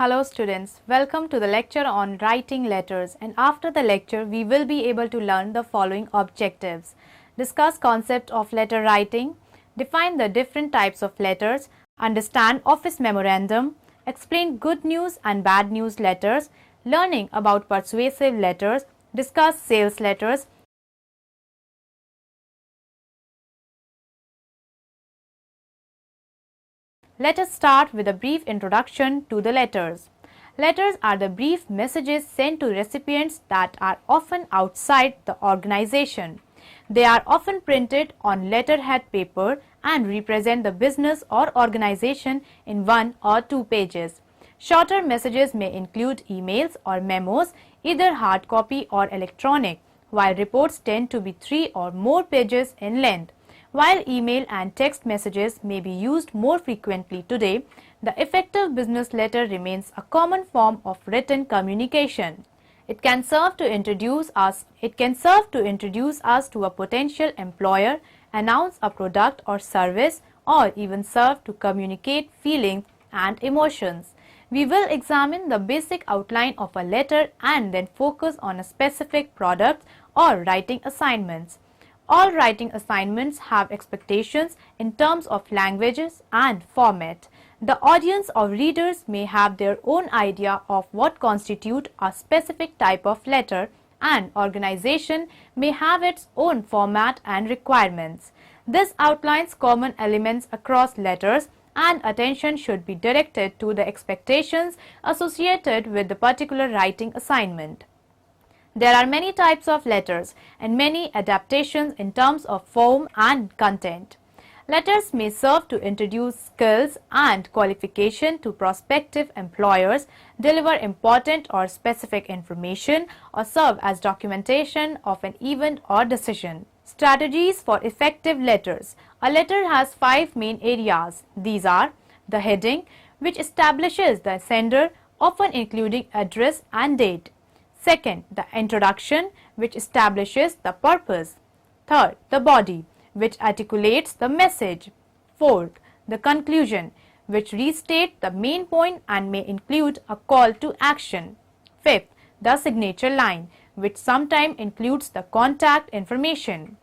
Hello students, welcome to the lecture on writing letters, and after the lecture we will be able to learn the following objectives. Discuss concept of letter writing, define the different types of letters, understand office memorandum, explain good news and bad news letters, learning about persuasive letters, discuss sales letters. Let us start with a brief introduction to the letters. Letters are the brief messages sent to recipients that are often outside the organization. They are often printed on letterhead paper and represent the business or organization in 1 or 2 pages. Shorter messages may include emails or memos, either hard copy or electronic, while reports tend to be 3 or more pages in length. While email and text messages may be used more frequently today, the effective business letter remains a common form of written communication. It can serve to introduce us to a potential employer, announce a product or service, or even serve to communicate feelings and emotions. We will examine the basic outline of a letter and then focus on a specific product or writing assignments. All writing assignments have expectations in terms of languages and format. The audience or readers may have their own idea of what constitutes a specific type of letter, and organization may have its own format and requirements. This outlines common elements across letters, and attention should be directed to the expectations associated with the particular writing assignment. There are many types of letters and many adaptations in terms of form and content. Letters may serve to introduce skills and qualification to prospective employers, deliver important or specific information, or serve as documentation of an event or decision. Strategies for effective letters. A letter has 5 main areas. These are the heading, which establishes the sender, often including address and date. Second, the introduction, which establishes the purpose. Third, the body, which articulates the message. Fourth, the conclusion, which restates the main point and may include a call to action. Fifth, the signature line, which sometimes includes the contact information.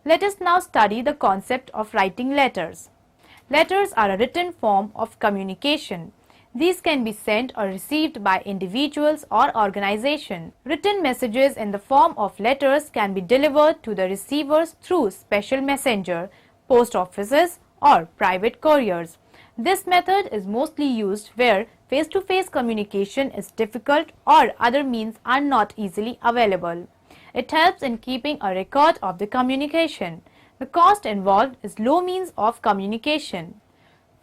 Let us now study the concept of writing letters. Letters are a written form of communication. These can be sent or received by individuals or organizations. Written messages in the form of letters can be delivered to the receivers through special messenger, post offices, or private couriers. This method is mostly used where face-to-face communication is difficult or other means are not easily available. It helps in keeping a record of the communication. The cost involved is low means of communication.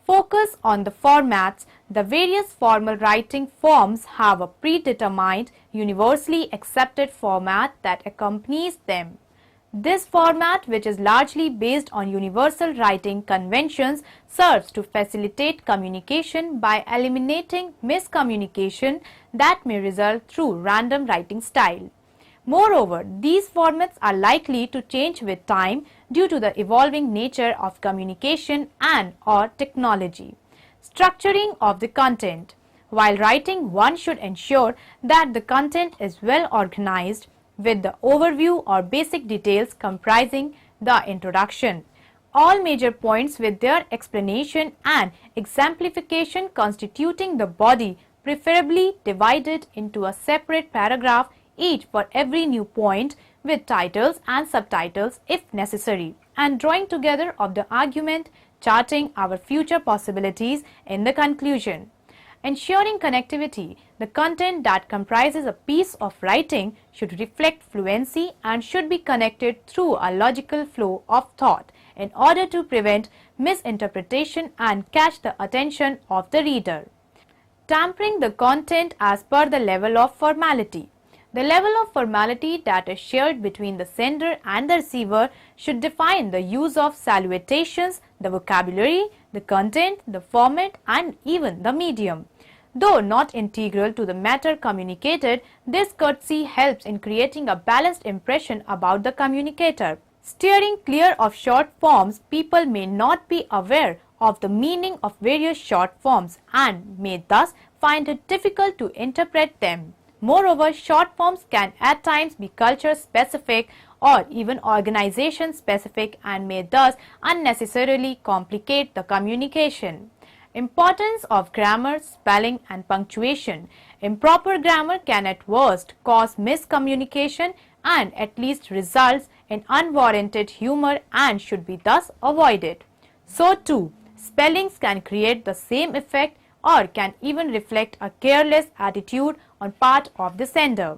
Focus on the formats. The various formal writing forms have a predetermined, universally accepted format that accompanies them. This format, which is largely based on universal writing conventions, serves to facilitate communication by eliminating miscommunication that may result through random writing style. Moreover, these formats are likely to change with time due to the evolving nature of communication and/or technology. Structuring of the content. While writing, one should ensure that the content is well organized with the overview or basic details comprising the introduction. All major points with their explanation and exemplification constituting the body, preferably divided into a separate paragraph each for every new point, with titles and subtitles if necessary, and drawing together of the argument, charting our future possibilities in the conclusion. Ensuring connectivity. The content that comprises a piece of writing should reflect fluency and should be connected through a logical flow of thought in order to prevent misinterpretation and catch the attention of the reader. Tampering the content as per the level of formality. The level of formality that is shared between the sender and the receiver should define the use of salutations, the vocabulary, the content, the format, and even the medium. Though not integral to the matter communicated, this courtesy helps in creating a balanced impression about the communicator. Steering clear of short forms, people may not be aware of the meaning of various short forms and may thus find it difficult to interpret them. Moreover, short forms can at times be culture specific or even organization specific and may thus unnecessarily complicate the communication. Importance of grammar, spelling and punctuation. Improper grammar can at worst cause miscommunication and at least results in unwarranted humor and should be thus avoided. So too, spellings can create the same effect or can even reflect a careless attitude on part of the sender.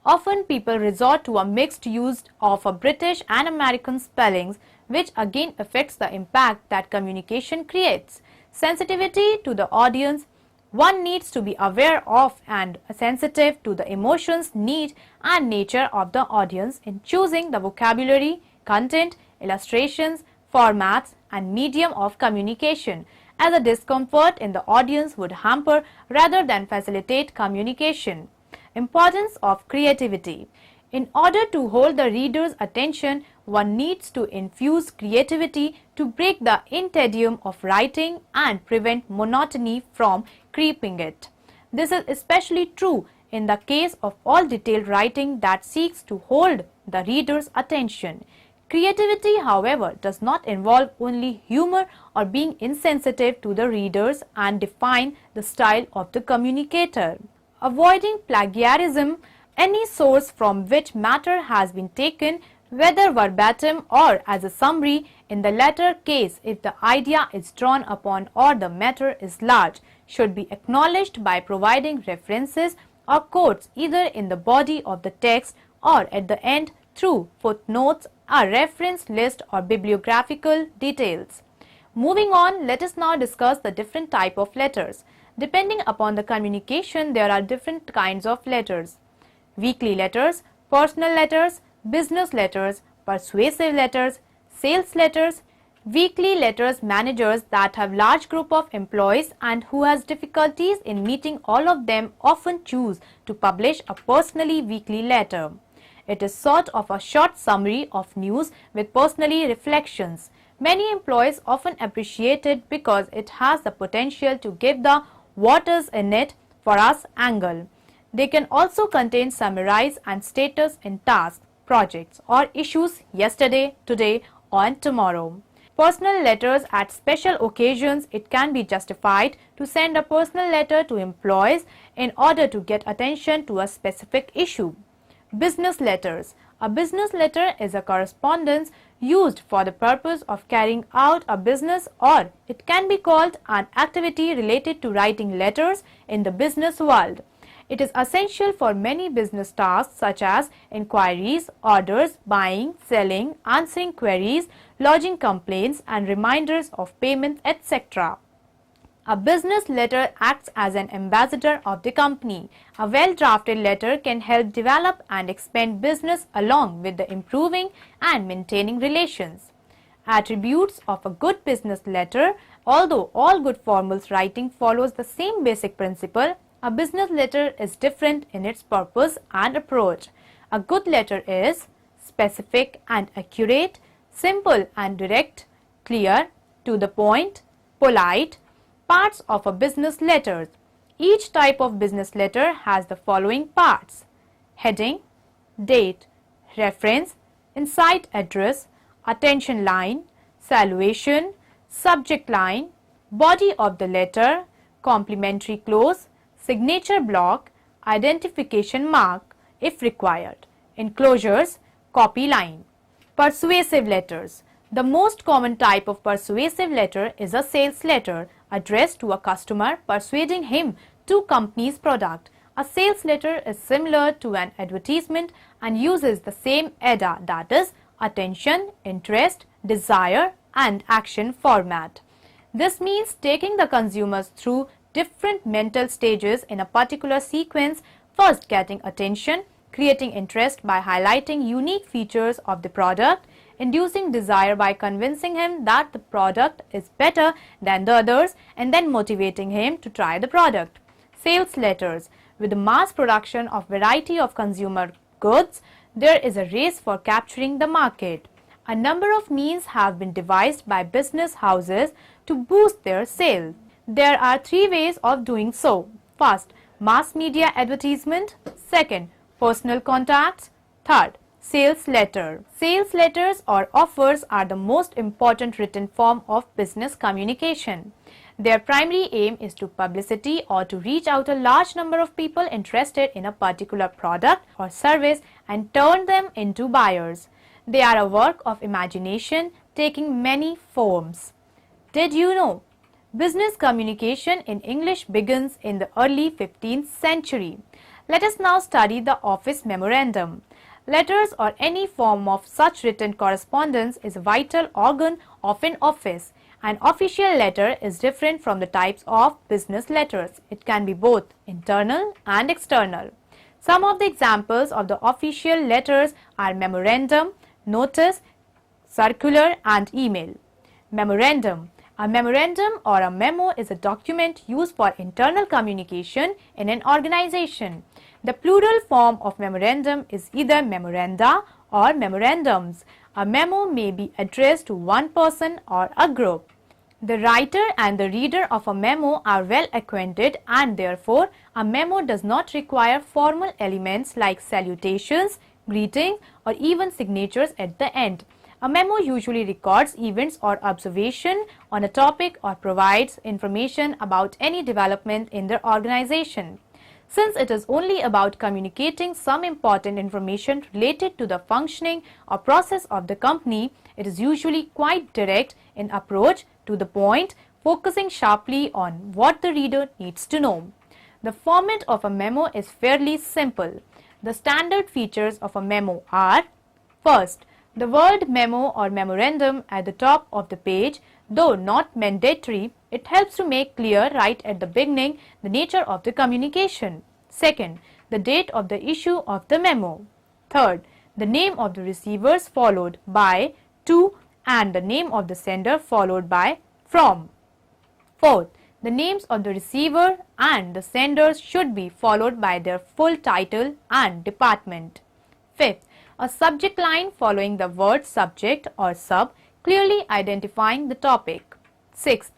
Often people resort to a mixed use of a British and American spellings, which again affects the impact that communication creates. Sensitivity to the audience. One needs to be aware of and sensitive to the emotions, need and nature of the audience in choosing the vocabulary, content, illustrations, formats and medium of communication, as a discomfort in the audience would hamper rather than facilitate communication. Importance of creativity. In order to hold the reader's attention, one needs to infuse creativity to break the tedium of writing and prevent monotony from creeping it. This is especially true in the case of all detailed writing that seeks to hold the reader's attention. Creativity, however, does not involve only humor or being insensitive to the readers and define the style of the communicator. Avoiding plagiarism. Any source from which matter has been taken, whether verbatim or as a summary, in the latter case if the idea is drawn upon or the matter is large, should be acknowledged by providing references or quotes either in the body of the text or at the end through footnotes, a reference list or bibliographical details. Moving on, let us now discuss the different type of letters. Depending upon the communication, there are different kinds of letters. Weekly letters, personal letters, business letters, persuasive letters, sales letters. Weekly letters managers that have large group of employees and who has difficulties in meeting all of them often choose to publish a personally weekly letter. It is sort of a short summary of news with personally reflections. Many employees often appreciate it because it has the potential to give the "what is in it for us" angle. They can also contain summarize and status in tasks, projects or issues yesterday, today, and tomorrow. Personal letters at special occasions. It can be justified to send a personal letter to employees in order to get attention to a specific issue. Business letters. A business letter is a correspondence used for the purpose of carrying out a business, or it can be called an activity related to writing letters in the business world. It is essential for many business tasks such as inquiries, orders, buying, selling, answering queries, lodging complaints and reminders of payments, etc. A business letter acts as an ambassador of the company. A well-drafted letter can help develop and expand business along with the improving and maintaining relations. Attributes of a good business letter. Although all good formal writing follows the same basic principle, a business letter is different in its purpose and approach. A good letter is specific and accurate, simple and direct, clear, to the point, polite. Parts of a business letter. Each type of business letter has the following parts: heading, date, reference, inside address, attention line, salutation, subject line, body of the letter, complimentary clause, signature block, identification mark if required, enclosures, copy line. Persuasive letters. The most common type of persuasive letter is a sales letter addressed to a customer, persuading him to company's product. A sales letter is similar to an advertisement and uses the same ADA, that is attention, interest, desire and action format. This means taking the consumers through different mental stages in a particular sequence, first getting attention, creating interest by highlighting unique features of the product, inducing desire by convincing him that the product is better than the others, and then motivating him to try the product. Sales letters. With the mass production of variety of consumer goods, there is a race for capturing the market. A number of means have been devised by business houses to boost their sales. There are three ways of doing so. First, mass media advertisement. Second, personal contacts. Third, sales letter. Sales letters or offers are the most important written form of business communication. Their primary aim is to publicity or to reach out a large number of people interested in a particular product or service and turn them into buyers. They are a work of imagination taking many forms. Did you know? Business communication in English begins in the early 15th century. Let us now study the office memorandum. Letters or any form of such written correspondence is a vital organ of an office. An official letter is different from the types of business letters. It can be both internal and external. Some of the examples of the official letters are memorandum, notice, circular and email. Memorandum. A memorandum or a memo is a document used for internal communication in an organization. The plural form of memorandum is either memoranda or memorandums. A memo may be addressed to one person or a group. The writer and the reader of a memo are well acquainted, and therefore a memo does not require formal elements like salutations, greetings or even signatures at the end. A memo usually records events or observation on a topic or provides information about any development in the organization. Since it is only about communicating some important information related to the functioning or process of the company, it is usually quite direct in approach, to the point, focusing sharply on what the reader needs to know. The format of a memo is fairly simple. The standard features of a memo are: first, the word memo or memorandum at the top of the page. Though not mandatory, it helps to make clear right at the beginning the nature of the communication. Second, the date of the issue of the memo. Third, the name of the receivers followed by to, and the name of the sender followed by from. Fourth, the names of the receiver and the senders should be followed by their full title and department. Fifth, a subject line following the word subject or sub, clearly identifying the topic. Sixth,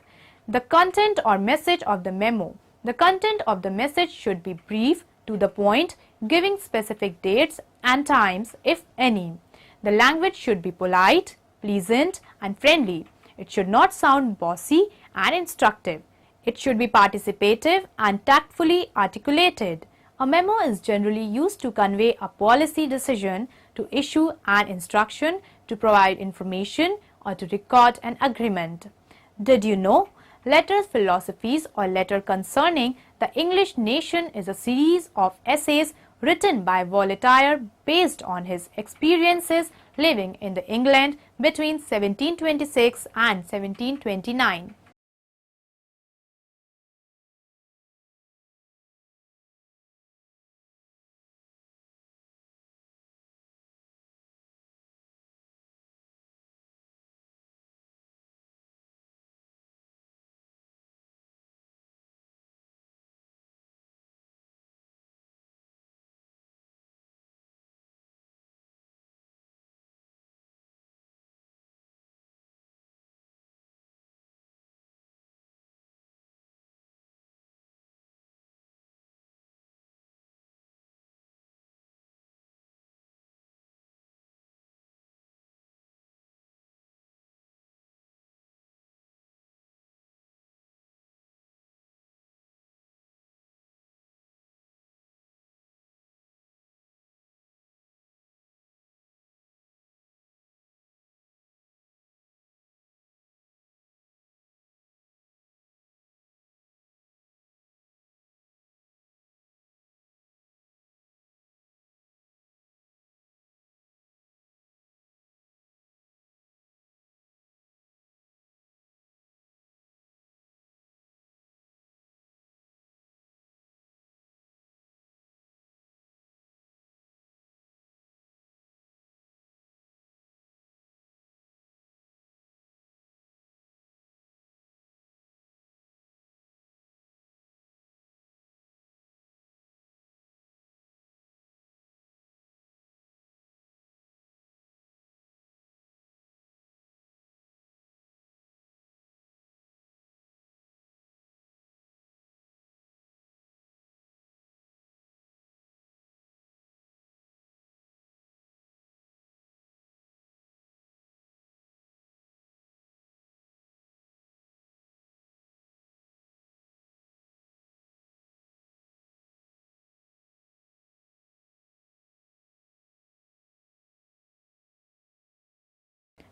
the content or message of the memo. The content of the message should be brief, to the point, giving specific dates and times, if any. The language should be polite, pleasant and friendly. It should not sound bossy and instructive. It should be participative and tactfully articulated. A memo is generally used to convey a policy decision, to issue an instruction, to provide information, or to record an agreement. Did you know? Letters Philosophies or Letter Concerning the English Nation is a series of essays written by Voltaire based on his experiences living in the England between 1726 and 1729.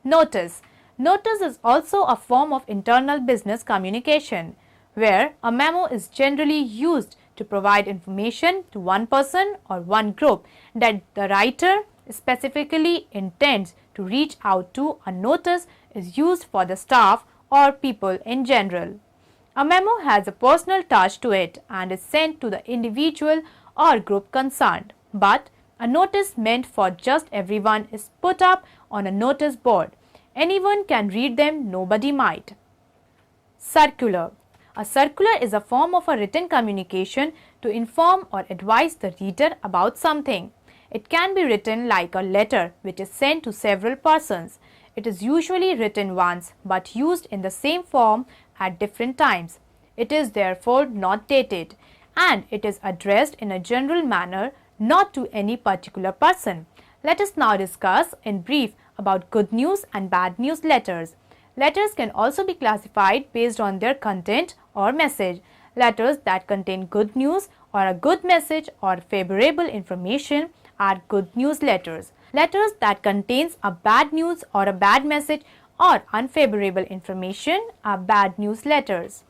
Notice. Notice is also a form of internal business communication, where a memo is generally used to provide information to one person or one group that the writer specifically intends to reach out to. A notice is used for the staff or people in general. A memo has a personal touch to it and is sent to the individual or group concerned. But a notice meant for just everyone is put up on a notice board. Anyone can read them, nobody might. Circular. A circular is a form of a written communication to inform or advise the reader about something. It can be written like a letter which is sent to several persons. It is usually written once but used in the same form at different times. It is therefore not dated, and it is addressed in a general manner, not to any particular person. Let us now discuss in brief about good news and bad news letters. Letters can also be classified based on their content or message. Letters that contain good news or a good message or favorable information are good news letters. Letters that contains a bad news or a bad message or unfavorable information are bad news letters.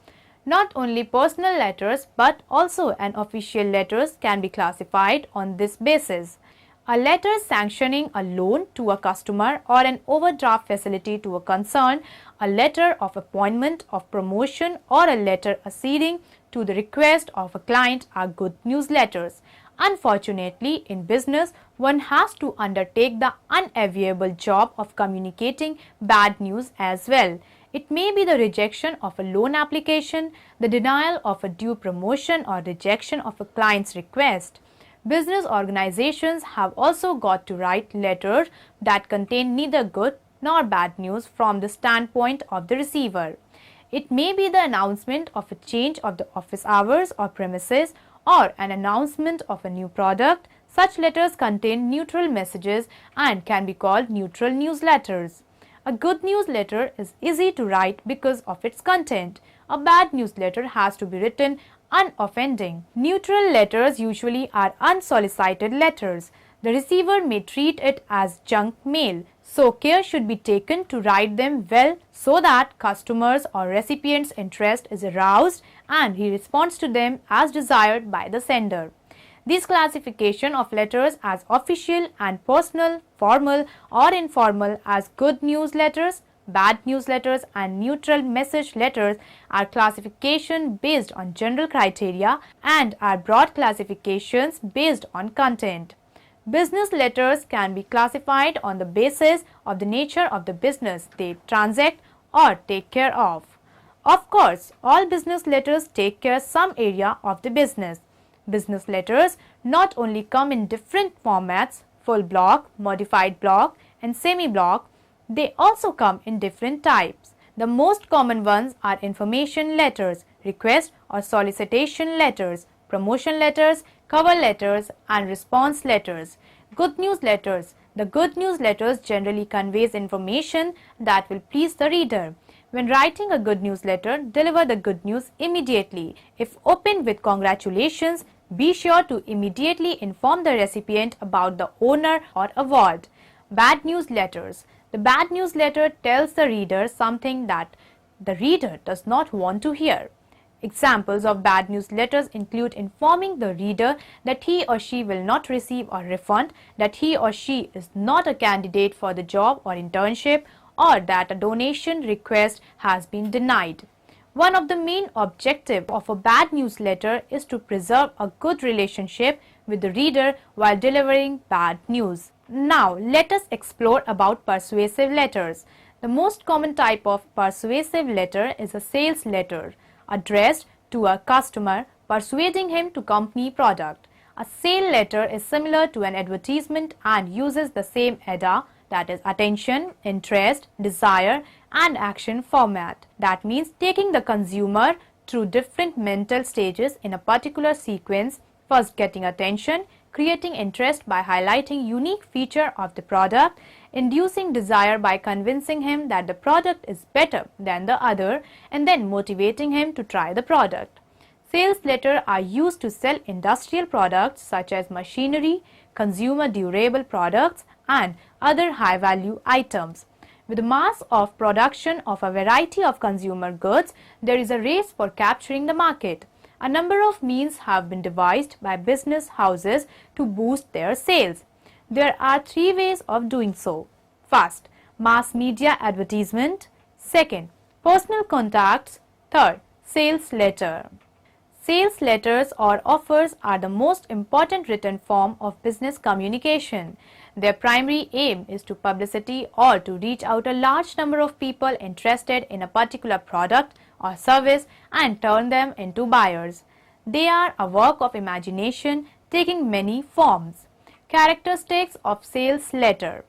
Not only personal letters but also an official letters can be classified on this basis. A letter sanctioning a loan to a customer or an overdraft facility to a concern, a letter of appointment, of promotion, or a letter acceding to the request of a client are good news letters. Unfortunately, in business, one has to undertake the unenviable job of communicating bad news as well. It may be the rejection of a loan application, the denial of a due promotion, or rejection of a client's request. Business organizations have also got to write letters that contain neither good nor bad news from the standpoint of the receiver. It may be the announcement of a change of the office hours or premises, or an announcement of a new product, Such letters contain neutral messages and can be called neutral newsletters. A good newsletter is easy to write because of its content. A bad newsletter has to be written unoffending. Neutral letters usually are unsolicited letters. The receiver may treat it as junk mail, so care should be taken to write them well so that customers or recipient's interest is aroused and he responds to them as desired by the sender. This classification of letters as official and personal, formal or informal as good newsletters, bad newsletters and neutral message letters are classification based on general criteria and are broad classifications based on content. Business letters can be classified on the basis of the nature of the business they transact or take care of. Of course, all business letters take care some area of the business. Business letters not only come in different formats, full block, modified block and semi-block, they also come in different types. The most common ones are information letters, request or solicitation letters, promotion letters, cover letters and response letters. Good news letters. The good news letters generally conveys information that will please the reader. When writing a good news letter, deliver the good news immediately. If opened with congratulations, be sure to immediately inform the recipient about the honor or award. Bad news letters. The bad news letter tells the reader something that the reader does not want to hear. Examples of bad news letters include informing the reader that he or she will not receive a refund, that he or she is not a candidate for the job or internship, or that a donation request has been denied. One of the main objectives of a bad newsletter is to preserve a good relationship with the reader while delivering bad news. Now, let us explore about persuasive letters. The most common type of persuasive letter is a sales letter, addressed to a customer, persuading him to company product. A sale letter is similar to an advertisement and uses the same ADA, that is attention, interest, desire and action format. That means taking the consumer through different mental stages in a particular sequence, first getting attention, creating interest by highlighting unique feature of the product, inducing desire by convincing him that the product is better than the other, and then motivating him to try the product. Sales letters are used to sell industrial products such as machinery, consumer durable products and other high-value items. With the mass of production of a variety of consumer goods, there is a race for capturing the market. A number of means have been devised by business houses to boost their sales. There are three ways of doing so. First, mass media advertisement. Second, personal contacts. Third, sales letter. Sales letters or offers are the most important written form of business communication. Their primary aim is to publicity or to reach out a large number of people interested in a particular product or service and turn them into buyers. They are a work of imagination taking many forms. Characteristics of sales letter.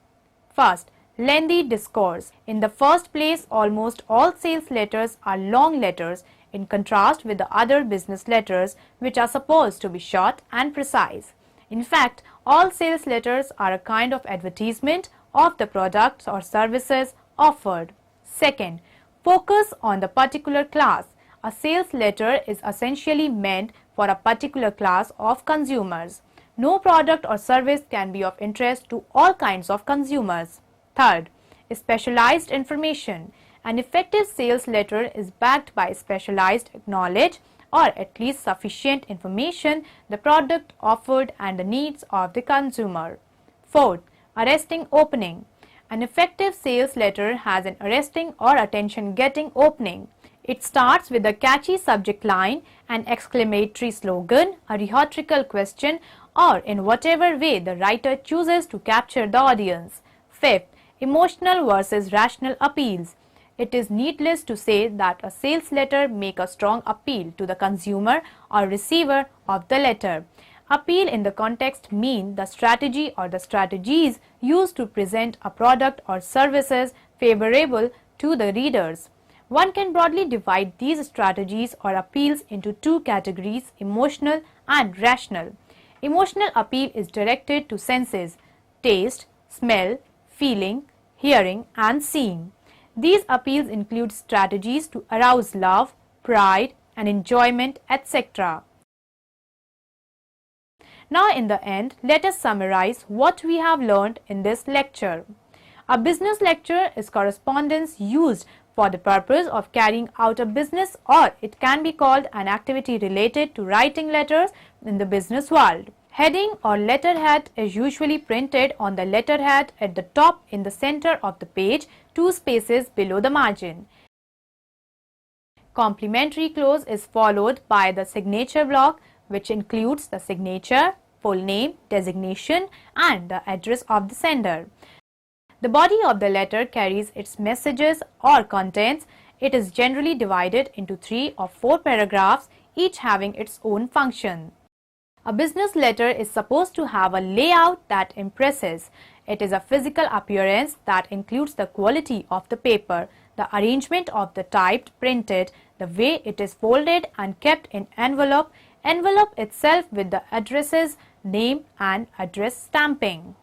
First, lengthy discourse. In the first place, almost all sales letters are long letters in contrast with the other business letters which are supposed to be short and precise. In fact, all sales letters are a kind of advertisement of the products or services offered. Second, focus on the particular class. A sales letter is essentially meant for a particular class of consumers. No product or service can be of interest to all kinds of consumers. Third, specialized information. An effective sales letter is backed by specialized knowledge or at least sufficient information, the product offered and the needs of the consumer. Fourth, arresting opening. An effective sales letter has an arresting or attention-getting opening. It starts with a catchy subject line, an exclamatory slogan, a rhetorical question, or in whatever way the writer chooses to capture the audience. Fifth, emotional versus rational appeals. It is needless to say that a sales letter makes a strong appeal to the consumer or receiver of the letter. Appeal in the context means the strategy or the strategies used to present a product or services favorable to the readers. One can broadly divide these strategies or appeals into two categories, emotional and rational. Emotional appeal is directed to senses: taste, smell, feeling, hearing, and seeing. These appeals include strategies to arouse love, pride, and enjoyment, etc. Now in the end, let us summarize what we have learned in this lecture. A business lecture is correspondence used for the purpose of carrying out a business, or it can be called an activity related to writing letters in the business world. Heading or letterhead is usually printed on the letterhead at the top in the center of the page, 2 spaces below the margin. Complimentary close is followed by the signature block, which includes the signature, full name, designation, and the address of the sender. The body of the letter carries its messages or contents. It is generally divided into 3 or 4 paragraphs, each having its own function. A business letter is supposed to have a layout that impresses. It is a physical appearance that includes the quality of the paper, the arrangement of the typed, printed, the way it is folded and kept in envelope itself with the addresses, name and address stamping.